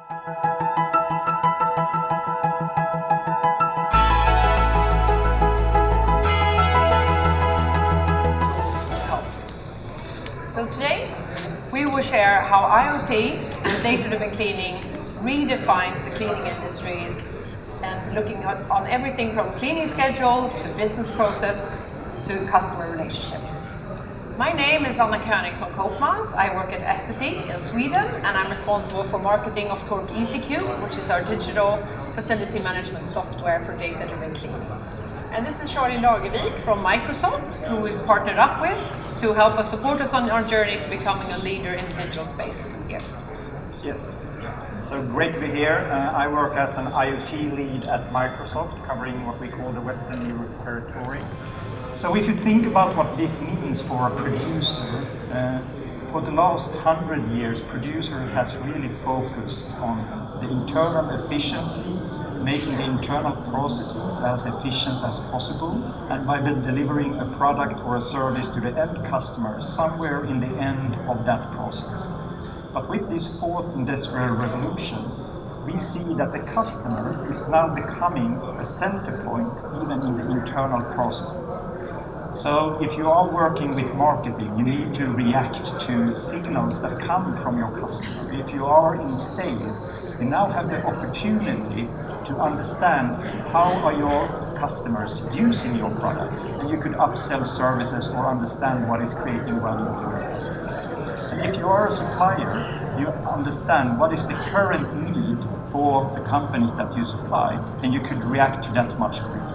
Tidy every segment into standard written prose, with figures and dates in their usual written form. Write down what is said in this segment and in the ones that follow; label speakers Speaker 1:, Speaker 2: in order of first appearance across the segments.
Speaker 1: So today we will share how IoT and data-driven cleaning redefines the cleaning industries, and looking on everything from cleaning schedule to business process to customer relationships. My name is Anna Königsson Koopmans. I work at Essity in Sweden, and I'm responsible for marketing of Tork EasyCube, which is our digital facility management software for data-driven cleaning. And this is Charlie Lagervik from Microsoft, who we've partnered up with to help us support us on our journey to becoming a leader in the digital space here.
Speaker 2: Yes, so great to be here. I work as an IoT lead at Microsoft, covering what we call the Western Europe territory. So if you think about what this means for a producer, for the last 100 years, producer has really focused on the internal efficiency, making the internal processes as efficient as possible, and by delivering a product or a service to the end customer somewhere in the end of that process. But with this fourth industrial revolution, we see that the customer is now becoming a center point even in the internal processes. So if you are working with marketing, you need to react to signals that come from your customer. If you are in sales, you now have the opportunity to understand how are your customers using your products, and you could upsell services or understand what is creating value for your customer. And if you are a supplier, you understand what is the current need for the companies that you supply, and you could react to that much quicker.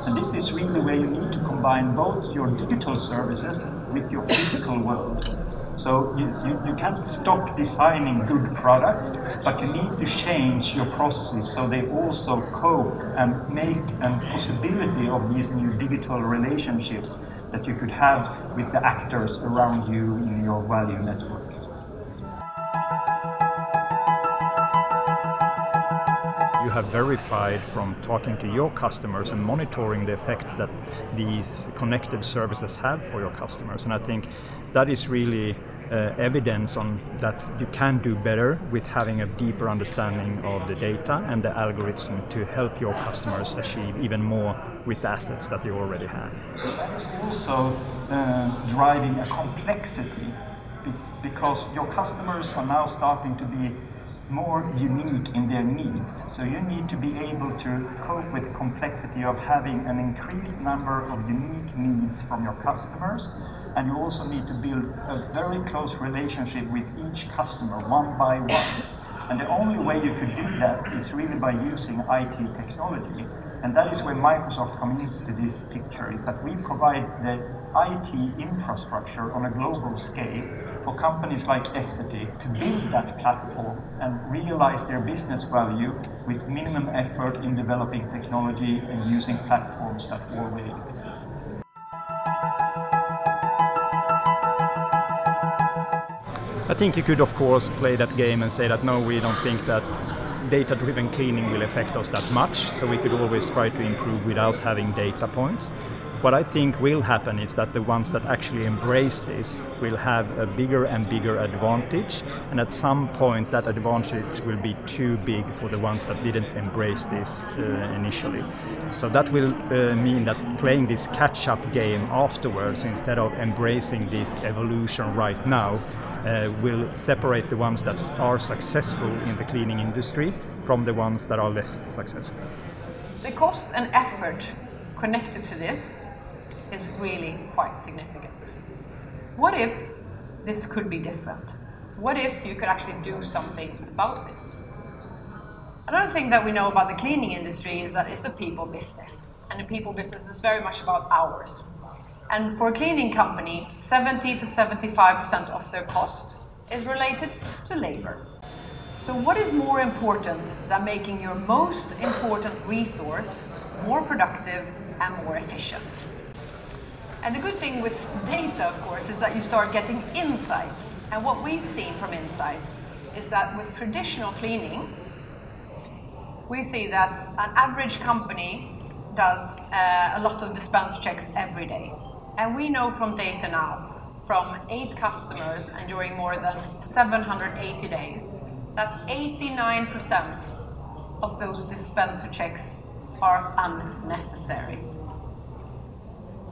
Speaker 2: And this is really where you need to combine both your digital services with your physical world. So you can't stop designing good products, but you need to change your processes so they also cope and make a possibility of these new digital relationships that you could have with the actors around you in your value network.
Speaker 3: You have verified from talking to your customers and monitoring the effects that these connected services have for your customers. And I think that is really evidence on that you can do better with having a deeper understanding of the data and the algorithm to help your customers achieve even more with the assets that you already have.
Speaker 2: That is also driving a complexity, because your customers are now starting to be more unique in their needs. So you need to be able to cope with the complexity of having an increased number of unique needs from your customers, and you also need to build a very close relationship with each customer one by one. And the only way you could do that is really by using IT technology. And that is where Microsoft comes into this picture, is that we provide the IT infrastructure on a global scale for companies like Essity to build that platform and realize their business value with minimum effort in developing technology and using platforms that already exist.
Speaker 3: I think you could of course play that game and say that no, we don't think that data-driven cleaning will affect us that much, so we could always try to improve without having data points. What I think will happen is that the ones that actually embrace this will have a bigger and bigger advantage, and at some point that advantage will be too big for the ones that didn't embrace this initially. So that will mean that playing this catch-up game afterwards instead of embracing this evolution right now will separate the ones that are successful in the cleaning industry from the ones that are less successful.
Speaker 1: The cost and effort connected to this is really quite significant. What if this could be different? What if you could actually do something about this? Another thing that we know about the cleaning industry is that it's a people business, and the people business is very much about hours. And for a cleaning company, 70 to 75% of their cost is related to labor. So what is more important than making your most important resource more productive and more efficient? And the good thing with data, of course, is that you start getting insights. And what we've seen from insights is that with traditional cleaning, we see that an average company does a lot of dispense checks every day. And we know from data now, from 8 customers and during more than 780 days, that 89% of those dispenser checks are unnecessary.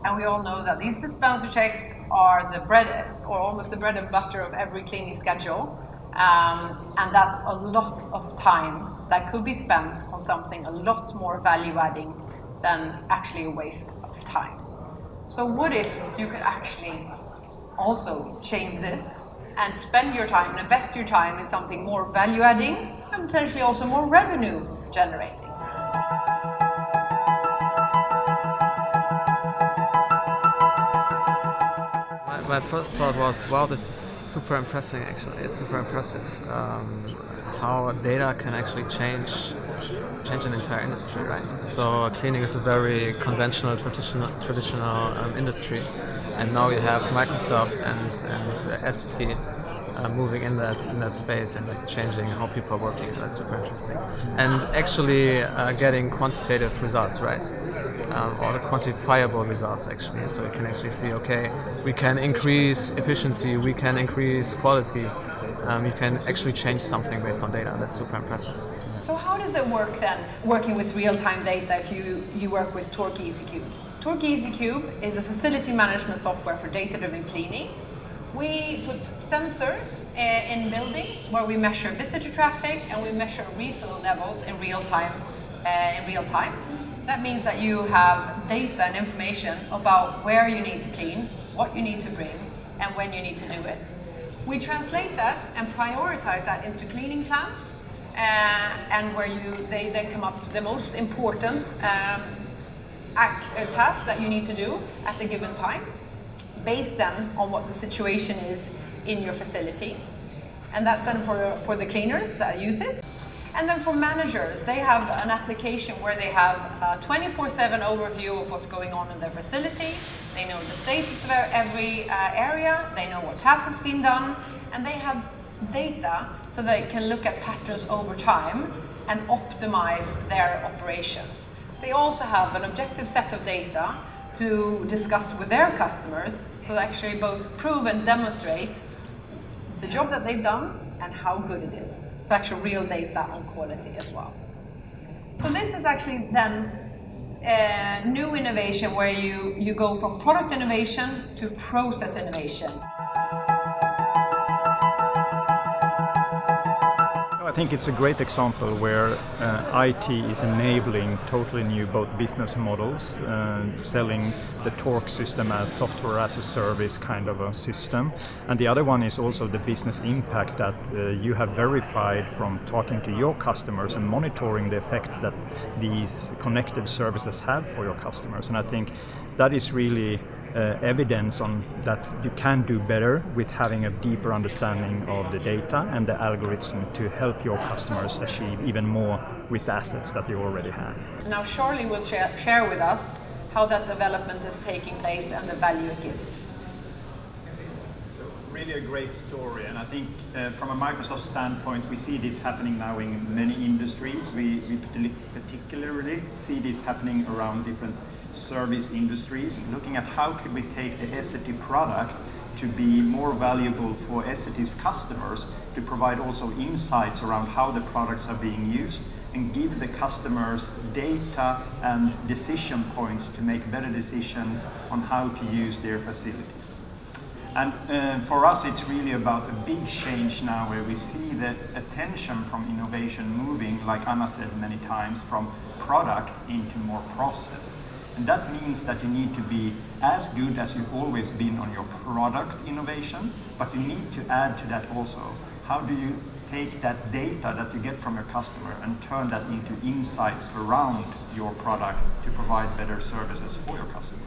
Speaker 1: And we all know that these dispenser checks are the bread, or almost the bread and butter of every cleaning schedule. And that's a lot of time that could be spent on something a lot more value-adding than actually a waste of time. So what if you could actually also change this and spend your time and invest your time in something more value-adding and potentially also more revenue-generating?
Speaker 4: My first thought was, wow, this is super impressive actually. It's super impressive how data can actually change an entire industry, right? So cleaning is a very conventional, traditional industry, and now you have Microsoft and SAP moving in that space and changing how people are working. That's super interesting. And actually getting quantitative results, right? Or quantifiable results actually. So you can actually see, okay, we can increase efficiency, we can increase quality, you can actually change something based on data. That's super impressive.
Speaker 1: So how does it work then, working with real-time data if you work with Tork EasyCube? Tork EasyCube is a facility management software for data-driven cleaning. We put sensors in buildings where we measure visitor traffic and we measure refill levels in real time. That means that you have data and information about where you need to clean, what you need to bring, and when you need to do it. We translate that and prioritize that into cleaning plans, and where they then come up with the most important tasks that you need to do at a given time, based then on what the situation is in your facility. And that's then for the cleaners that use it. And then for managers, they have an application where they have a 24/7 overview of what's going on in their facility. They know the status of every area, they know what task has been done, and they have data so they can look at patterns over time and optimize their operations. They also have an objective set of data to discuss with their customers, so they actually both prove and demonstrate the job that they've done and how good it is. So actual real data on quality as well. So this is actually then a new innovation where you go from product innovation to process innovation.
Speaker 3: I think it's a great example where IT is enabling totally new both business models, selling the Tork system as software as a service kind of a system. And the other one is also the business impact that you have verified from talking to your customers and monitoring the effects that these connected services have for your customers. And I think that is really evidence on that you can do better with having a deeper understanding of the data and the algorithm to help your customers achieve even more with the assets that you already have.
Speaker 1: Now Charlie will share with us how that development is taking place and the value it gives.
Speaker 2: So really a great story, and I think from a Microsoft standpoint we see this happening now in many industries. We particularly see this happening around different service industries, looking at how could we take the Essity product to be more valuable for Essity's customers, to provide also insights around how the products are being used and give the customers data and decision points to make better decisions on how to use their facilities. And for us it's really about a big change now where we see the attention from innovation moving, like Anna said many times, from product into more process. And that means that you need to be as good as you've always been on your product innovation, but you need to add to that also, how do you take that data that you get from your customer and turn that into insights around your product to provide better services for your customer.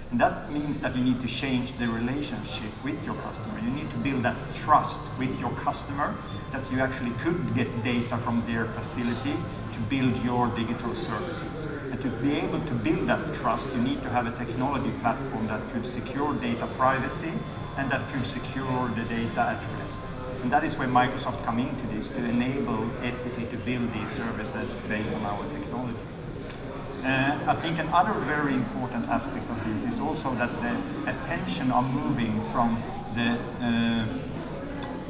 Speaker 2: And that means that you need to change the relationship with your customer. You need to build that trust with your customer, that you actually could get data from their facility to build your digital services. And to be able to build that trust, you need to have a technology platform that could secure data privacy and that could secure the data at rest. And that is where Microsoft come into this, to enable Essity to build these services based on our technology. I think another very important aspect of this is also that the attention are moving from the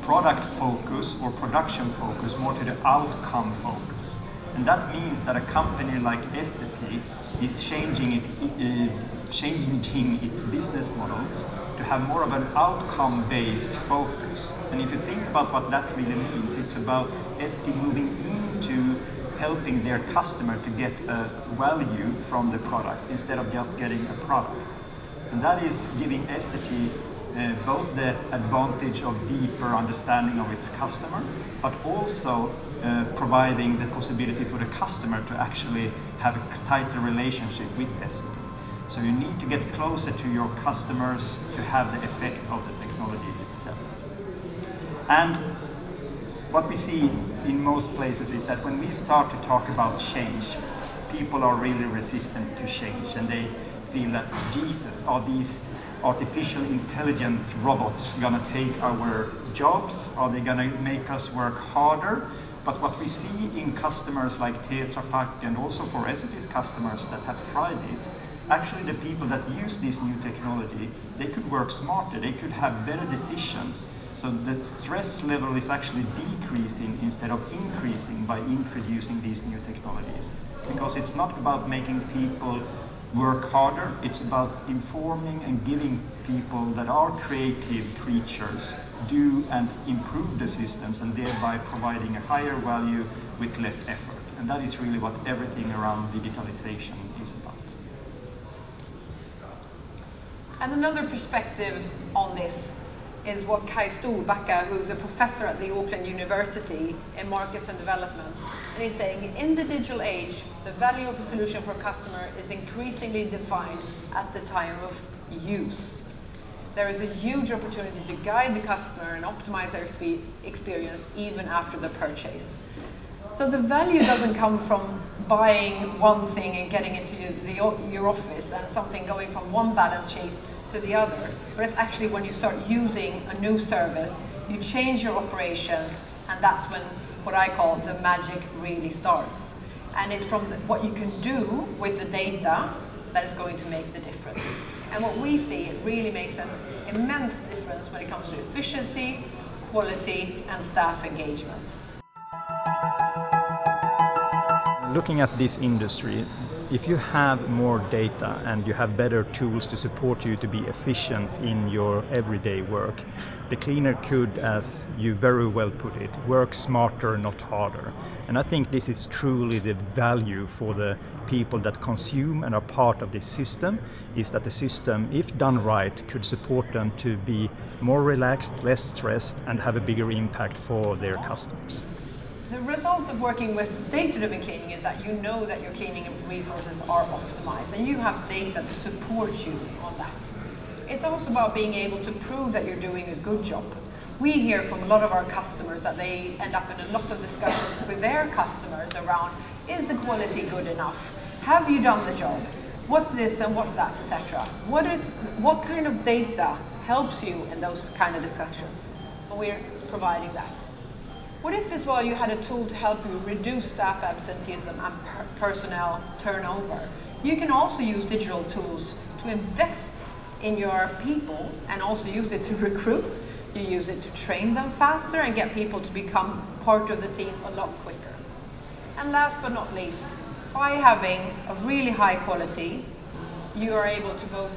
Speaker 2: product focus or production focus more to the outcome focus. And that means that a company like Essity is changing its business models to have more of an outcome-based focus. And if you think about what that really means, it's about Essity moving into helping their customer to get a value from the product instead of just getting a product. And that is giving Essity both the advantage of deeper understanding of its customer, but also providing the possibility for the customer to actually have a tighter relationship with Essity. So you need to get closer to your customers to have the effect of the technology itself. And what we see in most places is that when we start to talk about change, people are really resistant to change, and they feel that, Jesus, are these artificial intelligent robots gonna take our jobs? Are they gonna make us work harder? But what we see in customers like Tetra Pak, and also for Essity's customers that have tried this, actually the people that use this new technology, they could work smarter, they could have better decisions. So the stress level is actually decreasing instead of increasing by introducing these new technologies. Because it's not about making people work harder, it's about informing and giving people that are creative creatures do and improve the systems, and thereby providing a higher value with less effort. And that is really what everything around digitalization is about.
Speaker 1: And another perspective on this is what Kai Storbacka, who's a professor at the Auckland University in Markets and Development, and he's saying, in the digital age, the value of a solution for a customer is increasingly defined at the time of use. There is a huge opportunity to guide the customer and optimize their experience even after the purchase. So the value doesn't come from buying one thing and getting it to your office and something going from one balance sheet to the other, but it's actually when you start using a new service, you change your operations, and that's when what I call the magic really starts. And it's from what you can do with the data that is going to make the difference. And what we see, it really makes an immense difference when it comes to efficiency, quality, and staff engagement.
Speaker 3: Looking at this industry, if you have more data and you have better tools to support you to be efficient in your everyday work, the cleaner could, as you very well put it, work smarter, not harder. And I think this is truly the value for the people that consume and are part of this system, is that the system, if done right, could support them to be more relaxed, less stressed, and have a bigger impact for their customers.
Speaker 1: The results of working with data-driven cleaning is that you know that your cleaning resources are optimized, and you have data to support you on that. It's also about being able to prove that you're doing a good job. We hear from a lot of our customers that they end up in a lot of discussions with their customers around, is the quality good enough? Have you done the job? What's this and what's that, etc. What kind of data helps you in those kind of discussions? And we're providing that. What if as well you had a tool to help you reduce staff absenteeism and personnel turnover? You can also use digital tools to invest in your people and also use it to recruit. You use it to train them faster and get people to become part of the team a lot quicker. And last but not least, by having a really high quality, you are able to both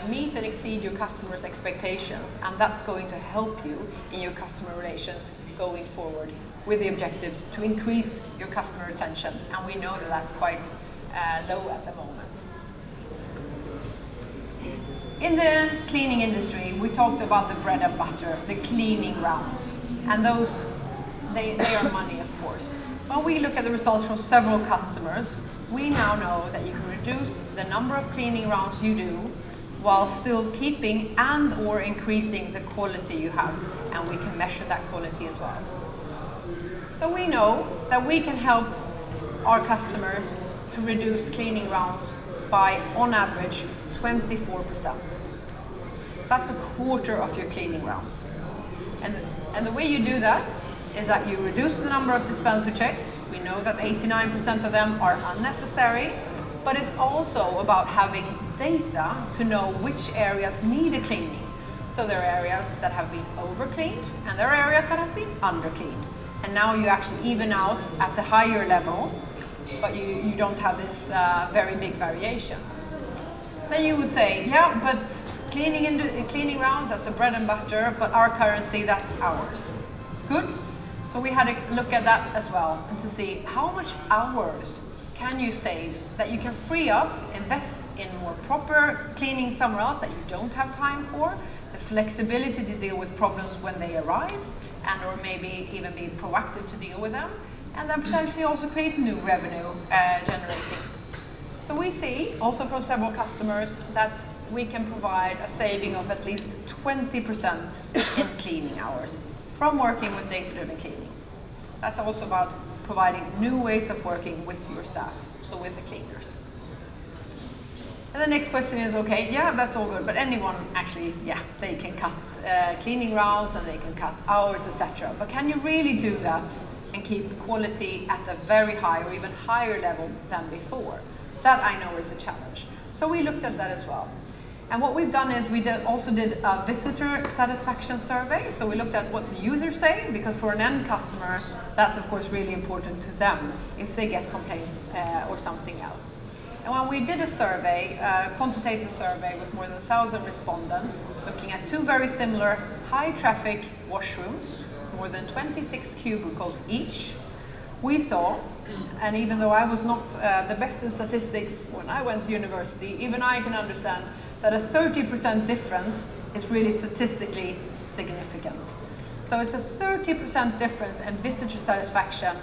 Speaker 1: meet and exceed your customers' expectations, and that's going to help you in your customer relations going forward with the objective to increase your customer retention, and we know that that's quite low at the moment. In the cleaning industry, we talked about the bread and butter, the cleaning rounds, and those, they are money, of course. When we look at the results from several customers, we now know that you can reduce the number of cleaning rounds you do while still keeping and or increasing the quality you have, and we can measure that quality as well. So we know that we can help our customers to reduce cleaning rounds by, on average, 24%. That's a quarter of your cleaning rounds. And the way you do that is that you reduce the number of dispenser checks. We know that 89% of them are unnecessary, but it's also about having data to know which areas need a cleaning. So there are areas that have been over-cleaned and there are areas that have been under-cleaned. And now you actually even out at the higher level, but you don't have this very big variation. Then you would say, yeah, but cleaning rounds, that's the bread and butter, but our currency, that's ours. Good. So we had to look at that as well and to see how much hours can you save that you can free up, invest in more proper cleaning somewhere else that you don't have time for, the flexibility to deal with problems when they arise, and or maybe even be proactive to deal with them, and then potentially also create new revenue generating. So we see also from several customers that we can provide a saving of at least 20% in cleaning hours from working with data-driven cleaning. That's also about providing new ways of working with your staff, so with the cleaners. And the next question is, okay, yeah, that's all good, but anyone actually, yeah, they can cut cleaning rounds and they can cut hours, etc. But can you really do that and keep quality at a very high or even higher level than before? That I know is a challenge. So we looked at that as well. And what we've done is we also did a visitor satisfaction survey. So we looked at what the users say, because for an end customer, that's of course really important to them if they get complaints or something else. And when we did a survey, quantitative survey with more than 1,000 respondents, looking at two very similar high traffic washrooms, more than 26 cubicles each, we saw, and even though I was not the best in statistics when I went to university, even I can understand that a 30% difference is really statistically significant. So it's a 30% difference in visitor satisfaction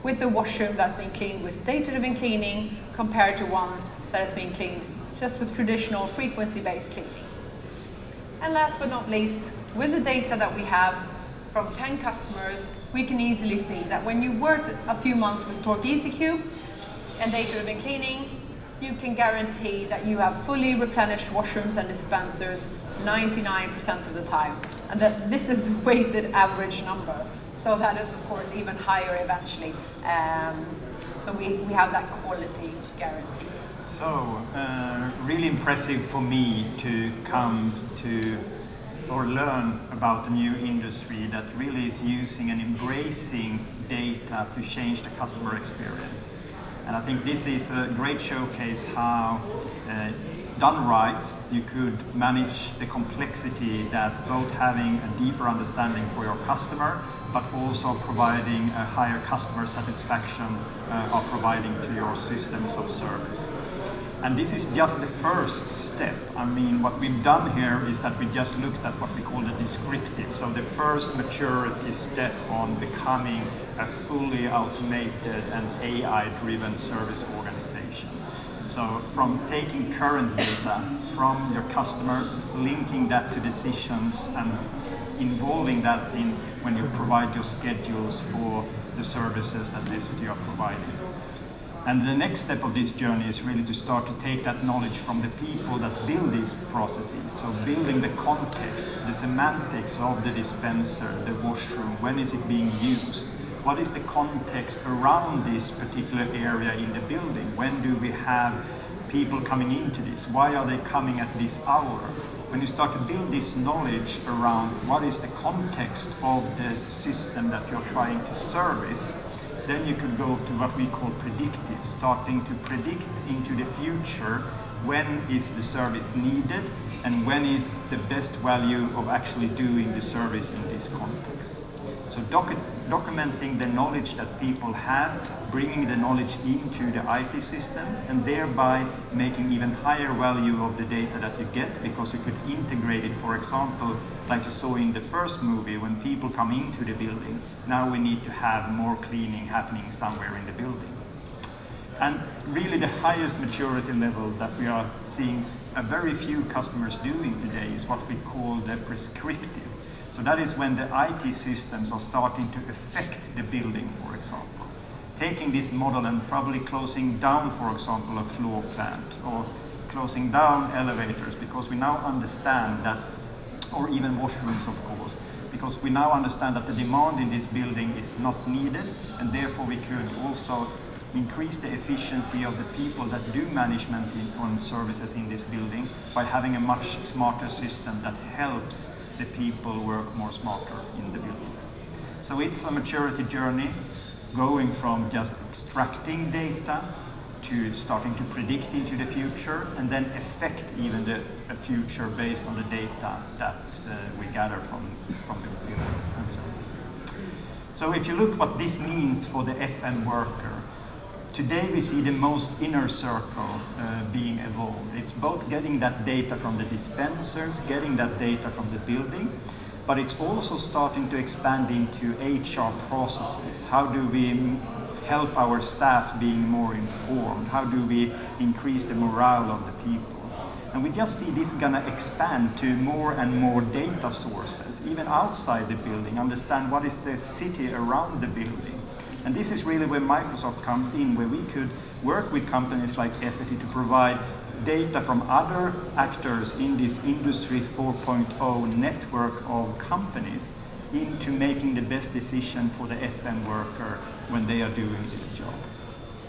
Speaker 1: with a washroom that's been cleaned with data-driven cleaning compared to one that has been cleaned just with traditional frequency-based cleaning. And last but not least, with the data that we have from 10 customers, we can easily see that when you work a few months with Tork EasyCube and data-driven cleaning, you can guarantee that you have fully replenished washrooms and dispensers 99% of the time. And that this is a weighted average number. So that is of course even higher eventually. So we have that quality guarantee.
Speaker 2: So really impressive for me to come to or learn about a new industry that really is using and embracing data to change the customer experience. And I think this is a great showcase how, done right, you could manage the complexity that both having a deeper understanding for your customer, but also providing a higher customer satisfaction are providing to your systems of service. And this is just the first step. I mean, what we've done here is that we just looked at what we call the descriptive. So the first maturity step on becoming a fully automated and AI-driven service organization. So from taking current data from your customers, linking that to decisions and involving that in when you provide your schedules for the services that basically are providing. And the next step of this journey is really to start to take that knowledge from the people that build these processes. So building the context, the semantics of the dispenser, the washroom, when is it being used? What is the context around this particular area in the building? When do we have people coming into this? Why are they coming at this hour? When you start to build this knowledge around what is the context of the system that you're trying to service, then you could go to what we call predictive, starting to predict into the future when is the service needed and when is the best value of actually doing the service in this context. So documenting the knowledge that people have, bringing the knowledge into the IT system, and thereby making even higher value of the data that you get, because you could integrate it, for example, like you saw in the first movie, when people come into the building, now we need to have more cleaning happening somewhere in the building. And really the highest maturity level that we are seeing a very few customers doing today is what we call the prescriptive. So that is when the IT systems are starting to affect the building, for example. Taking this model and probably closing down, for example, a floor plant, or closing down elevators, because we now understand that, or even washrooms, of course, because we now understand that the demand in this building is not needed, and therefore we could also increase the efficiency of the people that do management on services in this building by having a much smarter system that helps the people work more smarter in the buildings. So it's a maturity journey going from just extracting data to starting to predict into the future and then affect even the future based on the data that we gather from the buildings and services. So if you look what this means for the FM worker, today we see the most inner circle being evolved. It's both getting that data from the dispensers, getting that data from the building, but it's also starting to expand into HR processes. How do we help our staff being more informed? How do we increase the morale of the people? And we just see this gonna expand to more and more data sources, even outside the building, understand what is the city around the building. And this is really where Microsoft comes in, where we could work with companies like Essity to provide data from other actors in this Industry 4.0 network of companies into making the best decision for the FM worker when they are doing their job.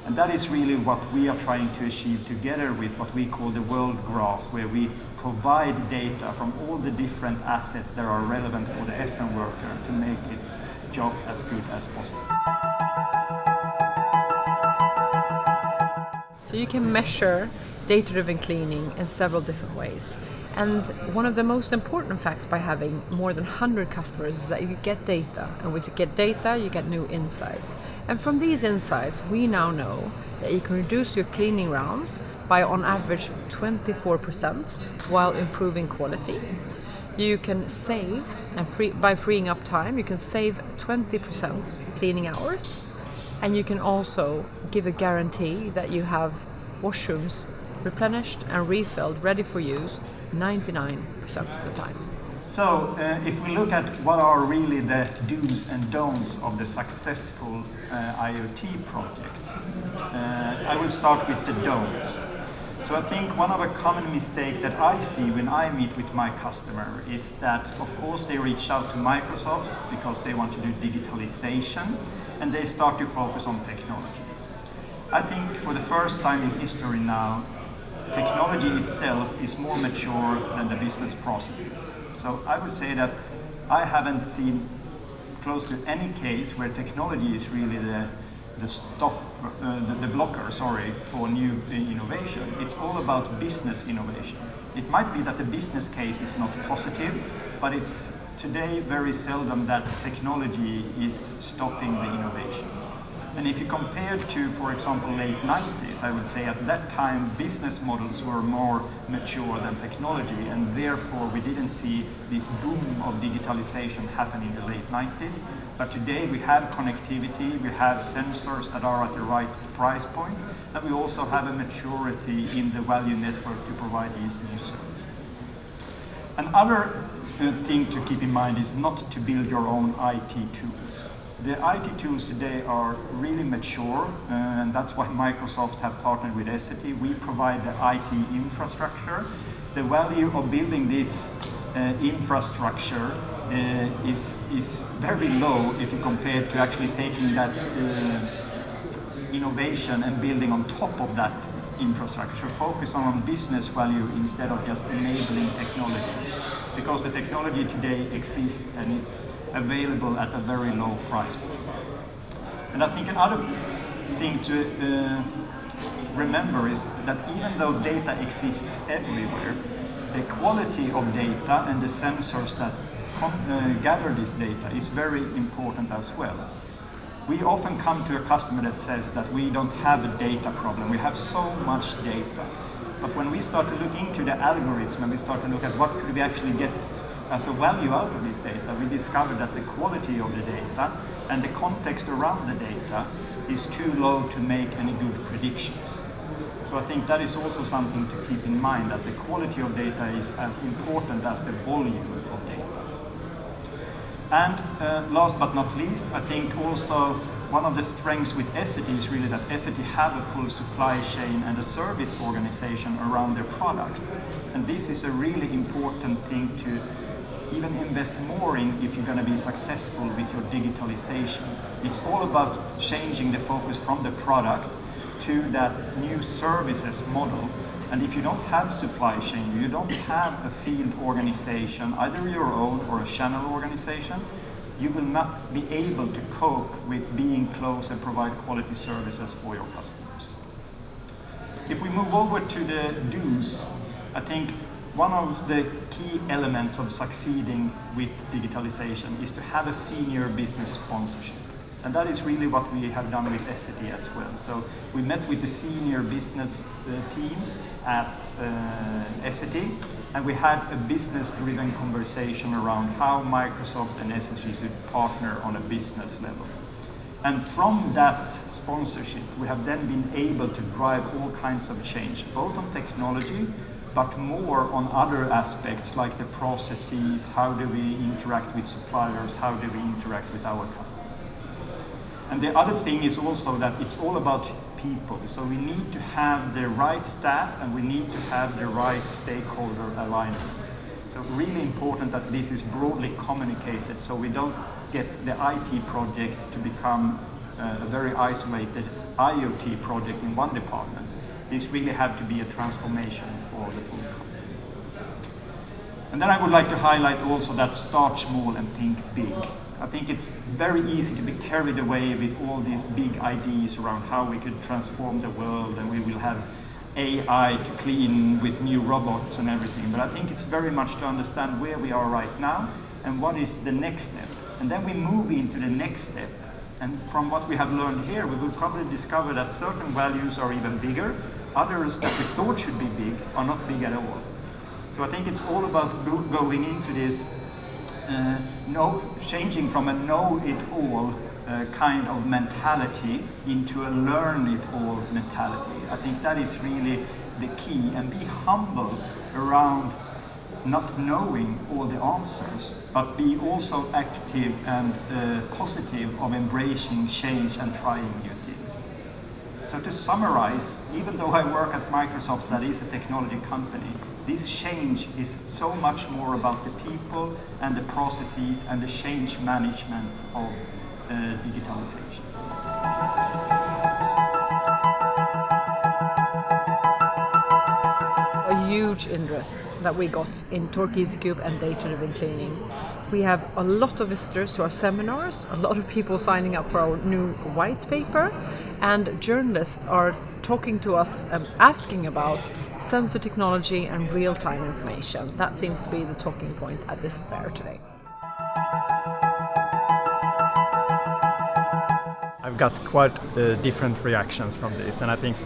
Speaker 2: And that is really what we are trying to achieve together with what we call the world graph, where we provide data from all the different assets that are relevant for the FM worker to make its job as good as possible.
Speaker 1: So you can measure data-driven cleaning in several different ways. And one of the most important facts by having more than 100 customers is that you get data, and with you get data, you get new insights. And from these insights, we now know that you can reduce your cleaning rounds by on average 24% while improving quality. You can save, and by freeing up time, you can save 20% cleaning hours. And you can also give a guarantee that you have washrooms replenished and refilled, ready for use 99% of the time.
Speaker 2: So if we look at what are really the do's and don'ts of the successful IoT projects, I will start with the don'ts. So I think one of the common mistakes that I see when I meet with my customer is that, of course, they reach out to Microsoft because they want to do digitalization and they start to focus on technology. I think for the first time in history now, technology itself is more mature than the business processes. So I would say that I haven't seen close to any case where technology is really the blocker, for new innovation. It's all about business innovation. It might be that the business case is not positive, but it's today very seldom that technology is stopping the innovation. And if you compare to, for example, late 90s, I would say at that time business models were more mature than technology, and therefore we didn't see this boom of digitalization happen in the late 90s. But today we have connectivity, we have sensors that are at the right price point, and we also have a maturity in the value network to provide these new services. Another thing to keep in mind is not to build your own IT tools. The IT tools today are really mature, and that's why Microsoft have partnered with Essity. We provide the IT infrastructure. The value of building this infrastructure is very low if you compare to actually taking that innovation and building on top of that infrastructure. Focus on business value instead of just enabling technology. Because the technology today exists and it's available at a very low price point. And I think another thing to remember is that even though data exists everywhere, the quality of data and the sensors that gather this data is very important as well. We often come to a customer that says that we don't have a data problem, we have so much data. But when we start to look into the algorithms and we start to look at what could we actually get as a value out of this data, we discover that the quality of the data and the context around the data is too low to make any good predictions. So I think that is also something to keep in mind, that the quality of data is as important as the volume of data. And last but not least, I think also one of the strengths with Essity is really that Essity have a full supply chain and a service organization around their product. And this is a really important thing to even invest more in if you're going to be successful with your digitalization. It's all about changing the focus from the product to that new services model. And if you don't have supply chain, you don't have a field organization, either your own or a channel organization, you will not be able to cope with being close and provide quality services for your customers. If we move over to the do's, I think one of the key elements of succeeding with digitalization is to have a senior business sponsorship. And that is really what we have done with Essity as well. So we met with the senior business team at Essity, and we had a business-driven conversation around how Microsoft and Essity should partner on a business level. And from that sponsorship, we have then been able to drive all kinds of change, both on technology, but more on other aspects like the processes, how do we interact with suppliers, how do we interact with our customers. And the other thing is also that it's all about people. So we need to have the right staff and we need to have the right stakeholder alignment. So really important that this is broadly communicated so we don't get the IT project to become a very isolated IoT project in one department. This really have to be a transformation for the full company. And then I would like to highlight also that start small and think big. I think it's very easy to be carried away with all these big ideas around how we could transform the world and we will have AI to clean with new robots and everything. But I think it's very much to understand where we are right now and what is the next step. And then we move into the next step. And from what we have learned here, we will probably discover that certain values are even bigger. Others that we thought should be big are not big at all. So I think it's all about going into this changing from a know-it-all kind of mentality into a learn-it-all mentality. I think that is really the key, and be humble around not knowing all the answers, but be also active and positive of embracing change and trying new things. So to summarize, even though I work at Microsoft, that is a technology company, this change is so much more about the people and the processes and the change management of digitalization.
Speaker 1: A huge interest that we got in Tork EasyCube and data-driven cleaning. We have a lot of visitors to our seminars, a lot of people signing up for our new white paper, and journalists are talking to us and asking about sensor technology and real-time information. That seems to be the talking point at this fair today.
Speaker 3: I've got quite different reactions from this, and I think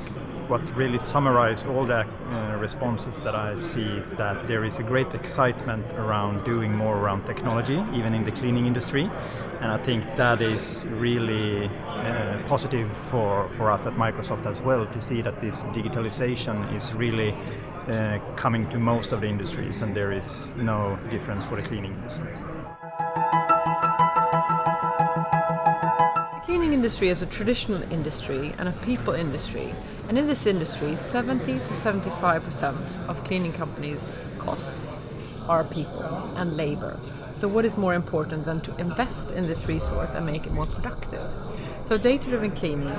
Speaker 3: what really summarizes all the responses that I see is that there is a great excitement around doing more around technology, even in the cleaning industry. And I think that is really positive for us at Microsoft as well, to see that this digitalization is really coming to most of the industries, and there is no difference for the cleaning industry.
Speaker 1: The cleaning industry is a traditional industry and a people industry, and in this industry 70 to 75% of cleaning companies' costs are people and labor. So what is more important than to invest in this resource and make it more productive? So data-driven cleaning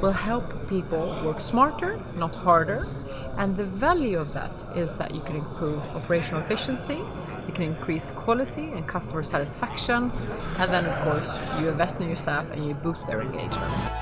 Speaker 1: will help people work smarter, not harder, and the value of that is that you can improve operational efficiency, you can increase quality and customer satisfaction, and then of course you invest in your staff and you boost their engagement.